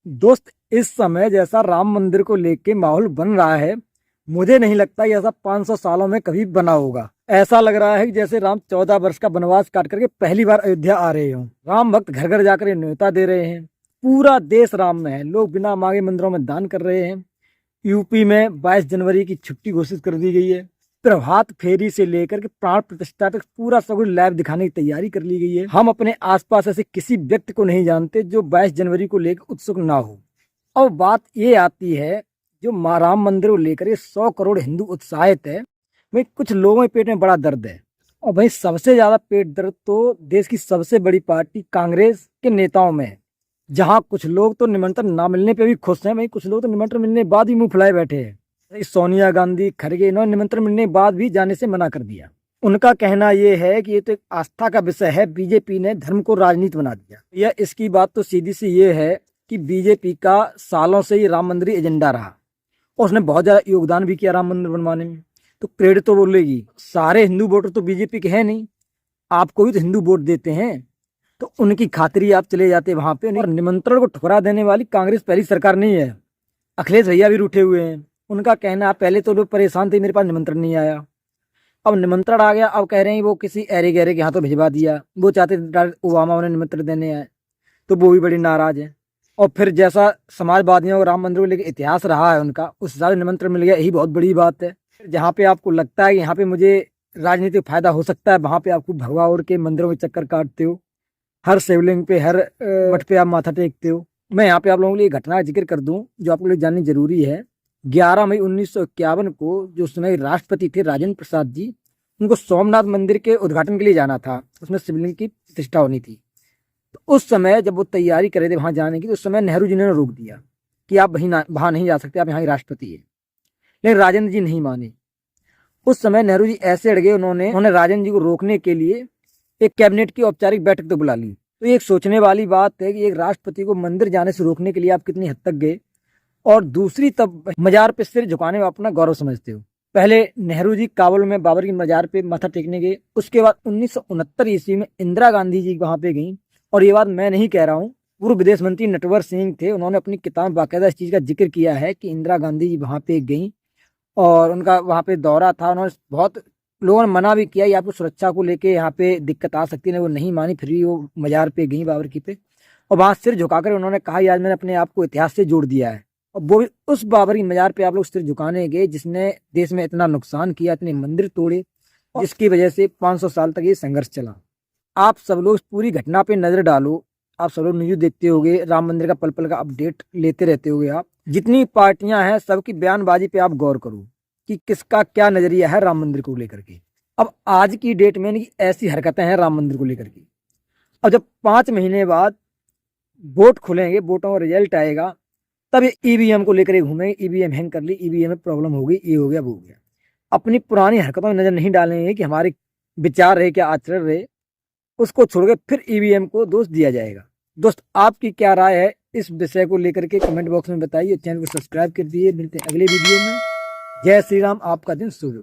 दोस्त, इस समय जैसा राम मंदिर को लेके माहौल बन रहा है, मुझे नहीं लगता ये ऐसा 500 सालों में कभी बना होगा। ऐसा लग रहा है कि जैसे राम 14 वर्ष का वनवास काट करके पहली बार अयोध्या आ रहे हो। राम भक्त घर घर जाकर ये न्योता दे रहे हैं। पूरा देश राम में है। लोग बिना मांगे मंदिरों में दान कर रहे हैं। यूपी में 22 जनवरी की छुट्टी घोषित कर दी गई है। प्रभात फेरी से लेकर के प्राण प्रतिष्ठा तक पूरा सब कुछ लाइव दिखाने की तैयारी कर ली गई है। हम अपने आसपास ऐसे किसी व्यक्ति को नहीं जानते जो 22 जनवरी को लेकर उत्सुक ना हो। अब बात ये आती है, जो राम मंदिर को लेकर 100 करोड़ हिंदू उत्साहित है, भाई कुछ लोगों के पेट में बड़ा दर्द है। और भाई सबसे ज्यादा पेट दर्द तो देश की सबसे बड़ी पार्टी कांग्रेस के नेताओं में है। जहां कुछ लोग तो निमंत्रण ना मिलने पे भी खुश हैं, भाई कुछ लोग तो निमंत्रण मिलने के बाद ही मुंह फुलाए बैठे हैं। सोनिया गांधी, खड़गे, इन्होंने निमंत्रण मिलने के बाद भी जाने से मना कर दिया। उनका कहना यह है कि ये तो एक आस्था का विषय है, बीजेपी ने धर्म को राजनीति बना दिया। यह इसकी बात तो सीधी सी ये है कि बीजेपी का सालों से ही राम मंदिर एजेंडा रहा और उसने बहुत ज्यादा योगदान भी किया राम मंदिर बनवाने में। तो क्रेडिट तो बोलेगी, सारे हिंदू वोटर तो बीजेपी के हैं नहीं, आपको भी तो हिंदू वोट देते हैं, तो उनकी खातिरी आप चले जाते वहां पे। और निमंत्रण को ठुकरा देने वाली कांग्रेस पहली सरकार नहीं है। अखिलेश भैया भी रूठे हुए हैं। उनका कहना है पहले तो लोग परेशान थे, मेरे पास निमंत्रण नहीं आया, अब निमंत्रण आ गया, अब कह रहे हैं वो किसी ऐरे गहरे के हाथों भिजवा दिया। वो चाहते थे ओबामा उन्हें निमंत्रण देने आए, तो वो भी बड़ी नाराज है। और फिर जैसा समाजवादियों और राम मंदिर को लेकर इतिहास रहा है उनका, उस हिसाब से निमंत्रण मिल गया, यही बहुत बड़ी बात है। जहाँ पे आपको लगता है कि यहाँ पे मुझे राजनीतिक फायदा हो सकता है, वहां पे आप खूब भगवा उड़ के मंदिरों में चक्कर काटते हो, हर शिवलिंग पे, हर मठ पे आप माथा टेकते हो। मैं यहाँ पे आप लोगों के लिए घटना का जिक्र कर दूं जो आप लोगों को जाननी जरूरी है। 11 मई 1951 को जो समय राष्ट्रपति थे राजेंद्र प्रसाद जी, उनको सोमनाथ मंदिर के उद्घाटन के लिए जाना था। उसमें शिवलिंग की प्रतिष्ठा होनी थी। तो उस समय जब वो तैयारी कर रहे थे वहां जाने की, तो उस समय नेहरू जी ने रोक दिया कि आप वहां नहीं जा सकते, आप यहाँ की राष्ट्रपति है। लेकिन राजेंद्र जी नहीं माने। उस समय नेहरू जी ऐसे अड़ गए, उन्होंने राजेंद्र जी को रोकने के लिए एक कैबिनेट की औपचारिक बैठक तो बुला ली। तो एक सोचने वाली बात है कि एक राष्ट्रपति को मंदिर जाने से रोकने के लिए आप कितनी हद तक गए। और दूसरी, तब मजार पे सिर झुकाने में अपना गौरव समझते हो। पहले नेहरू जी काबुल में बाबर की मजार पे माथा टेकने गए। उसके बाद 1969 ईस्वी में इंदिरा गांधी जी वहां पे गई। और ये बात मैं नहीं कह रहा हूँ, पूर्व विदेश मंत्री नटवर सिंह थे, उन्होंने अपनी किताब में बाकायदा इस चीज का जिक्र किया है कि इंदिरा गांधी जी वहां पे गई और उनका वहां पे दौरा था। उन्होंने बहुत लोगों ने मना भी किया, या आपको सुरक्षा को लेके यहाँ पे दिक्कत आ सकती है, वो नहीं मानी, फिर भी वो मजार पे गई बाबर की पे। और वहां सिर झुकाकर उन्होंने कहा आज मैंने अपने आप को इतिहास से जोड़ दिया है। और वो भी उस बाबर की मजार पे आप लोग सिर झुकाने गए जिसने देश में इतना नुकसान किया, इतने मंदिर तोड़े, जिसकी वजह से 500 साल तक ये संघर्ष चला। आप सब लोग पूरी घटना पे नजर डालो। आप सब लोग न्यूज देखते होगे, राम मंदिर का पल पल का अपडेट लेते रहते होगे। आप जितनी पार्टियां हैं सबकी बयानबाजी पे आप गौर करो कि किसका क्या नजरिया है राम मंदिर को लेकर के। अब आज की डेट में ऐसी हरकतें हैं राम मंदिर को लेकर के। अब जब 5 महीने बाद वोट खुलेंगे, वोटों का रिजल्ट आएगा, तब ये ईवीएम को लेकर घूमेंगे, ईवीएम हैंग कर ली, ईवीएम में प्रॉब्लम हो गई, ये हो गया वो हो गया। अपनी पुरानी हरकतों में नजर नहीं डालेंगे कि हमारे विचार रहे, क्या आचरण रहे, उसको छोड़ के फिर ईवीएम को दोष दिया जाएगा। दोस्त, आपकी क्या राय है इस विषय को लेकर के कमेंट बॉक्स में बताइए। चैनल को सब्सक्राइब कर दिए। मिलते हैं अगले वीडियो में। जय श्री राम। आपका दिन शुभ हो।